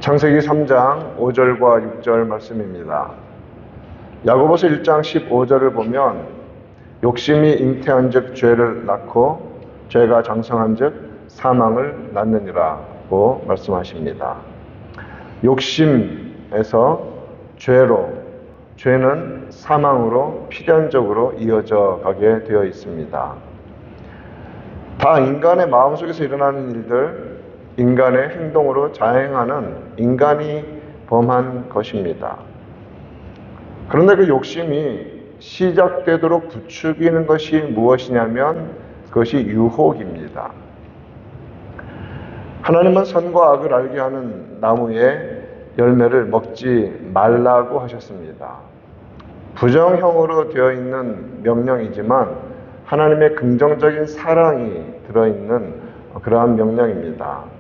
창세기 3장 5절과 6절 말씀입니다. 야고보서 1장 15절을 보면 욕심이 잉태한 즉 죄를 낳고 죄가 장성한 즉 사망을 낳느니라고 말씀하십니다. 욕심에서 죄로, 죄는 사망으로 필연적으로 이어져 가게 되어 있습니다. 다 인간의 마음속에서 일어나는 일들, 인간의 행동으로 자행하는 인간이 범한 것입니다. 그런데 그 욕심이 시작되도록 부추기는 것이 무엇이냐면 그것이 유혹입니다. 하나님은 선과 악을 알게 하는 나무의 열매를 먹지 말라고 하셨습니다. 부정형으로 되어 있는 명령이지만 하나님의 긍정적인 사랑이 들어있는 그러한 명령입니다.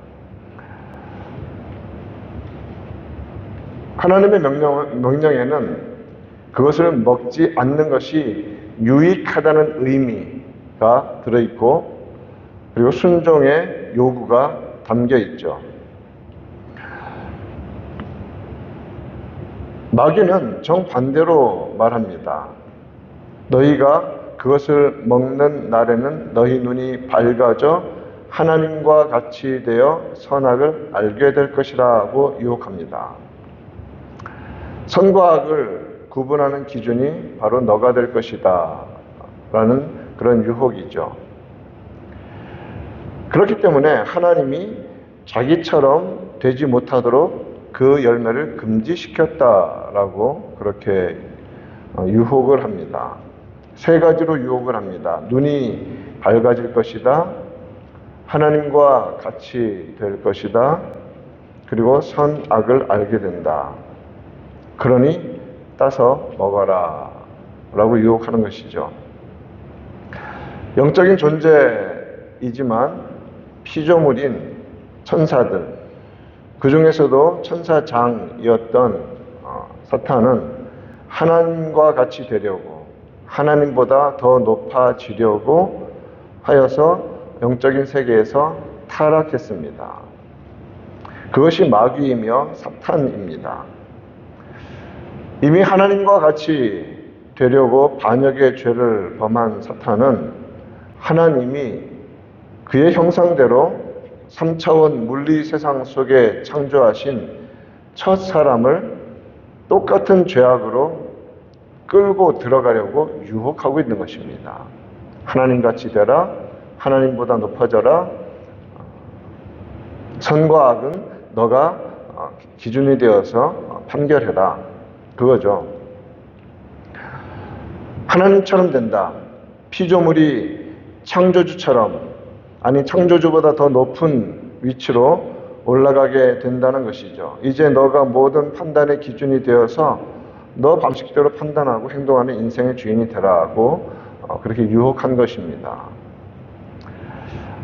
하나님의 명령에는 그것을 먹지 않는 것이 유익하다는 의미가 들어있고 그리고 순종의 요구가 담겨 있죠. 마귀는 정반대로 말합니다. 너희가 그것을 먹는 날에는 너희 눈이 밝아져 하나님과 같이 되어 선악을 알게 될 것이라고 유혹합니다. 선과 악을 구분하는 기준이 바로 너가 될 것이다 라는 그런 유혹이죠. 그렇기 때문에 하나님이 자기처럼 되지 못하도록 그 열매를 금지시켰다라고 그렇게 유혹을 합니다. 세 가지로 유혹을 합니다. 눈이 밝아질 것이다, 하나님과 같이 될 것이다, 그리고 선악을 알게 된다. 그러니 따서 먹어라 라고 유혹하는 것이죠. 영적인 존재이지만 피조물인 천사들, 그 중에서도 천사장이었던 사탄은 하나님과 같이 되려고, 하나님보다 더 높아지려고 하여서 영적인 세계에서 타락했습니다. 그것이 마귀이며 사탄입니다. 이미 하나님과 같이 되려고 반역의 죄를 범한 사탄은 하나님이 그의 형상대로 3차원 물리 세상 속에 창조하신 첫 사람을 똑같은 죄악으로 끌고 들어가려고 유혹하고 있는 것입니다. 하나님같이 되라, 하나님보다 높아져라, 선과 악은 너가 기준이 되어서 판결해라, 그거죠. 하나님처럼 된다. 피조물이 창조주처럼, 아니 창조주보다 더 높은 위치로 올라가게 된다는 것이죠. 이제 너가 모든 판단의 기준이 되어서 너 방식대로 판단하고 행동하는 인생의 주인이 되라고 그렇게 유혹한 것입니다.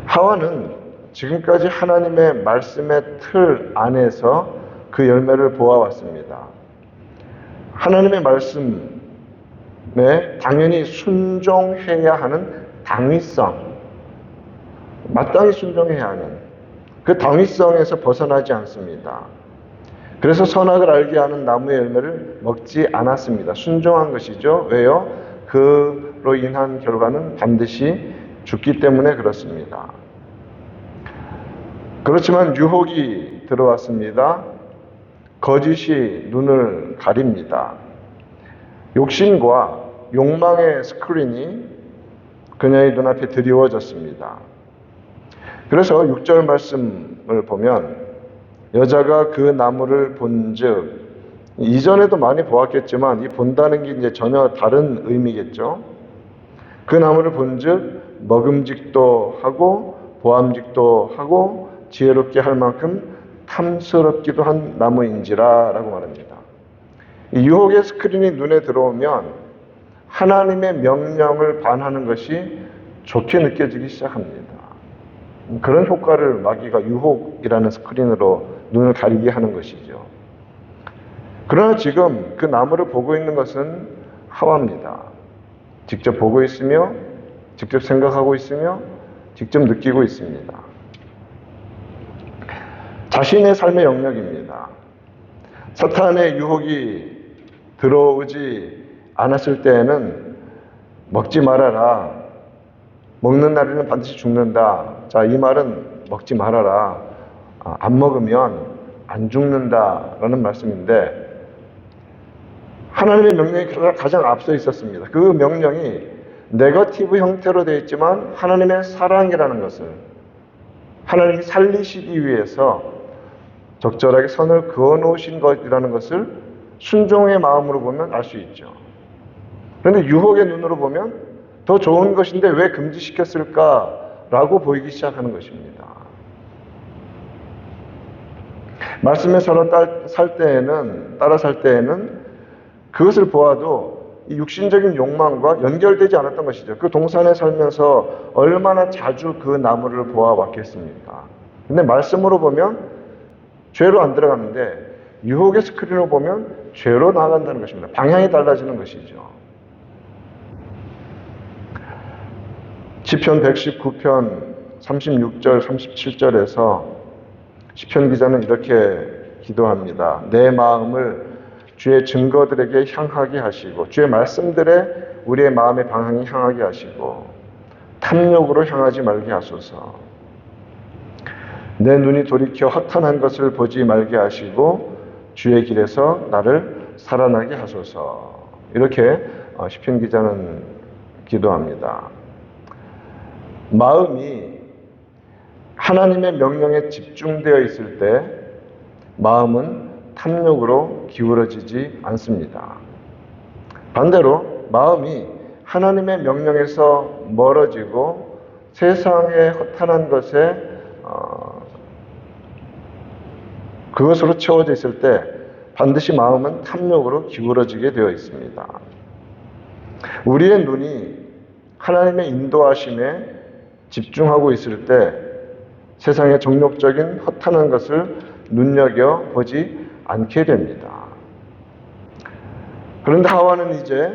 하와는 지금까지 하나님의 말씀의 틀 안에서 그 열매를 보아왔습니다. 하나님의 말씀에 당연히 순종해야 하는 당위성, 마땅히 순종해야 하는 그 당위성에서 벗어나지 않습니다. 그래서 선악을 알게 하는 나무의 열매를 먹지 않았습니다. 순종한 것이죠. 왜요? 그로 인한 결과는 반드시 죽기 때문에 그렇습니다. 그렇지만 유혹이 들어왔습니다. 거짓이 눈을 가립니다. 욕심과 욕망의 스크린이 그녀의 눈앞에 드리워졌습니다. 그래서 6절 말씀을 보면 여자가 그 나무를 본즉, 이전에도 많이 보았겠지만 이 본다는 게 이제 전혀 다른 의미겠죠. 그 나무를 본즉 먹음직도 하고 보암직도 하고 지혜롭게 할 만큼 탐스럽기도 한 나무인지라 라고 말합니다. 이 유혹의 스크린이 눈에 들어오면 하나님의 명령을 반하는 것이 좋게 느껴지기 시작합니다. 그런 효과를 마귀가 유혹이라는 스크린으로 눈을 가리게 하는 것이죠. 그러나 지금 그 나무를 보고 있는 것은 하와입니다. 직접 보고 있으며 직접 생각하고 있으며 직접 느끼고 있습니다. 자신의 삶의 영역입니다. 사탄의 유혹이 들어오지 않았을 때에는 먹지 말아라. 먹는 날에는 반드시 죽는다. 자, 이 말은 먹지 말아라. 안 먹으면 안 죽는다라는 말씀인데, 하나님의 명령이 가장 앞서 있었습니다. 그 명령이 네거티브 형태로 되어 있지만 하나님의 사랑이라는 것을, 하나님이 살리시기 위해서 적절하게 선을 그어 놓으신 것이라는 것을 순종의 마음으로 보면 알 수 있죠. 그런데 유혹의 눈으로 보면 더 좋은 것인데 왜 금지시켰을까라고 보이기 시작하는 것입니다. 말씀에 따라 살 때에는 그것을 보아도 이 육신적인 욕망과 연결되지 않았던 것이죠. 그 동산에 살면서 얼마나 자주 그 나무를 보아왔겠습니까? 근데 말씀으로 보면 죄로 안 들어가는데 유혹의 스크린으로 보면 죄로 나아간다는 것입니다. 방향이 달라지는 것이죠. 시편 119편 36절 37절에서 시편 기자는 이렇게 기도합니다. 내 마음을 주의 증거들에게 향하게 하시고 주의 말씀들에 우리의 마음의 방향이 향하게 하시고 탐욕으로 향하지 말게 하소서. 내 눈이 돌이켜 허탄한 것을 보지 말게 하시고 주의 길에서 나를 살아나게 하소서. 이렇게 시편 기자는 기도합니다. 마음이 하나님의 명령에 집중되어 있을 때 마음은 탐욕으로 기울어지지 않습니다. 반대로 마음이 하나님의 명령에서 멀어지고 세상의 허탄한 것에 그것으로 채워져 있을 때 반드시 마음은 탐욕으로 기울어지게 되어 있습니다. 우리의 눈이 하나님의 인도하심에 집중하고 있을 때 세상의 정욕적인 허탄한 것을 눈여겨보지 않게 됩니다. 그런데 하와는 이제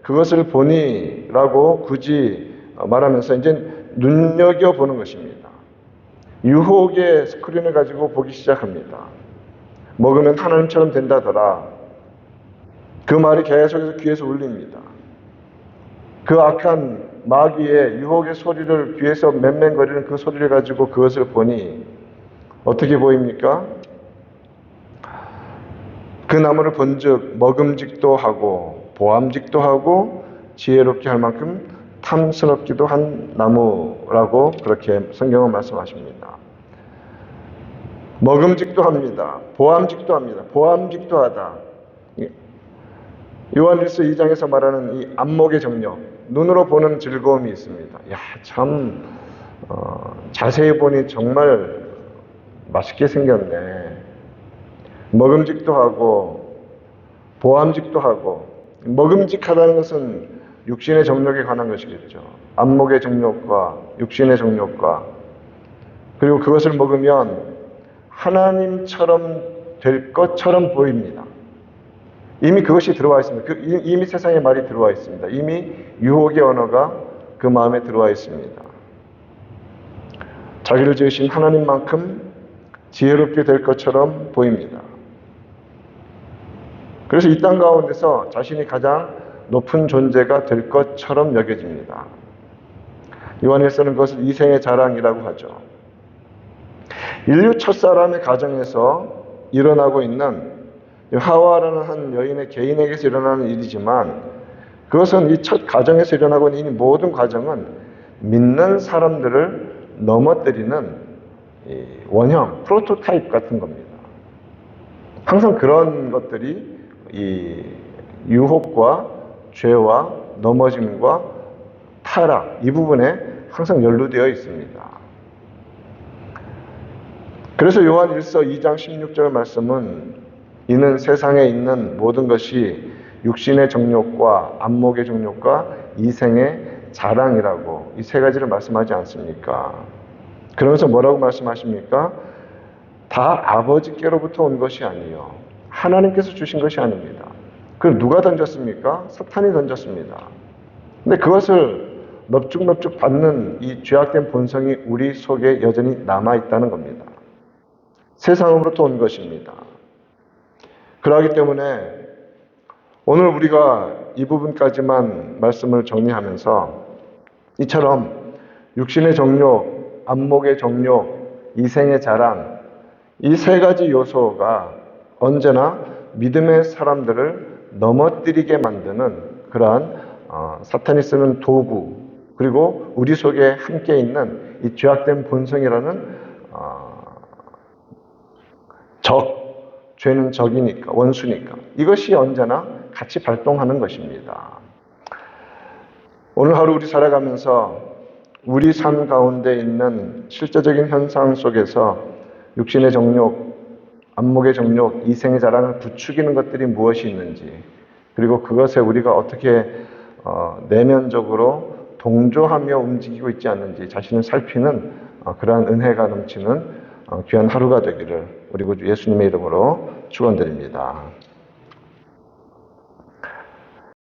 그것을 보니라고 굳이 말하면서 이제 눈여겨보는 것입니다. 유혹의 스크린을 가지고 보기 시작합니다. 먹으면 하나님처럼 된다더라. 그 말이 계속해서 귀에서 울립니다. 그 악한 마귀의 유혹의 소리를 귀에서 맹맹거리는 그 소리를 가지고 그것을 보니 어떻게 보입니까? 그 나무를 본즉 먹음직도 하고 보암직도 하고 지혜롭게 할 만큼 탐스럽기도 한 나무라고 그렇게 성경은 말씀하십니다. 먹음직도 합니다. 보암직도 합니다. 보암직도 하다. 요한일서 2장에서 말하는 이 안목의 정력, 눈으로 보는 즐거움이 있습니다. 야, 참 자세히 보니 정말 맛있게 생겼네. 먹음직도 하고 보암직도 하고, 먹음직하다는 것은 육신의 정욕에 관한 것이겠죠. 안목의 정욕과 육신의 정욕과, 그리고 그것을 먹으면 하나님처럼 될 것처럼 보입니다. 이미 그것이 들어와 있습니다. 이미 세상의 말이 들어와 있습니다. 이미 유혹의 언어가 그 마음에 들어와 있습니다. 자기를 지으신 하나님만큼 지혜롭게 될 것처럼 보입니다. 그래서 이 땅 가운데서 자신이 가장 높은 존재가 될 것처럼 여겨집니다. 요한일서는 그것을 이생의 자랑이라고 하죠. 인류 첫사람의 가정에서 일어나고 있는 하와라는 한 여인의 개인에게서 일어나는 일이지만, 그것은 이 첫 가정에서 일어나고 있는 이 모든 과정은 믿는 사람들을 넘어뜨리는 원형, 프로토타입 같은 겁니다. 항상 그런 것들이 이 유혹과 죄와 넘어짐과 타락, 이 부분에 항상 연루되어 있습니다. 그래서 요한 1서 2장 16절 말씀은 이는 세상에 있는 모든 것이 육신의 정욕과 안목의 정욕과 이생의 자랑이라고 이 세 가지를 말씀하지 않습니까? 그러면서 뭐라고 말씀하십니까? 다 아버지께로부터 온 것이 아니요 하나님께서 주신 것이 아닙니다. 그걸 누가 던졌습니까? 사탄이 던졌습니다. 근데 그것을 넙죽넙죽 받는 이 죄악된 본성이 우리 속에 여전히 남아있다는 겁니다. 세상으로부터 온 것입니다. 그러기 때문에 오늘 우리가 이 부분까지만 말씀을 정리하면서 이처럼 육신의 정욕, 안목의 정욕, 이생의 자랑, 이 세 가지 요소가 언제나 믿음의 사람들을 넘어뜨리게 만드는 그러한 사탄이 쓰는 도구, 그리고 우리 속에 함께 있는 이 죄악된 본성이라는 죄는 적이니까, 원수니까 이것이 언제나 같이 발동하는 것입니다. 오늘 하루 우리 살아가면서 우리 삶 가운데 있는 실제적인 현상 속에서 육신의 정욕, 안목의 정욕, 이생의 자랑을 부추기는 것들이 무엇이 있는지, 그리고 그것에 우리가 어떻게 내면적으로 동조하며 움직이고 있지 않는지 자신을 살피는 그러한 은혜가 넘치는 귀한 하루가 되기를 우리 구주 예수님의 이름으로 축원드립니다.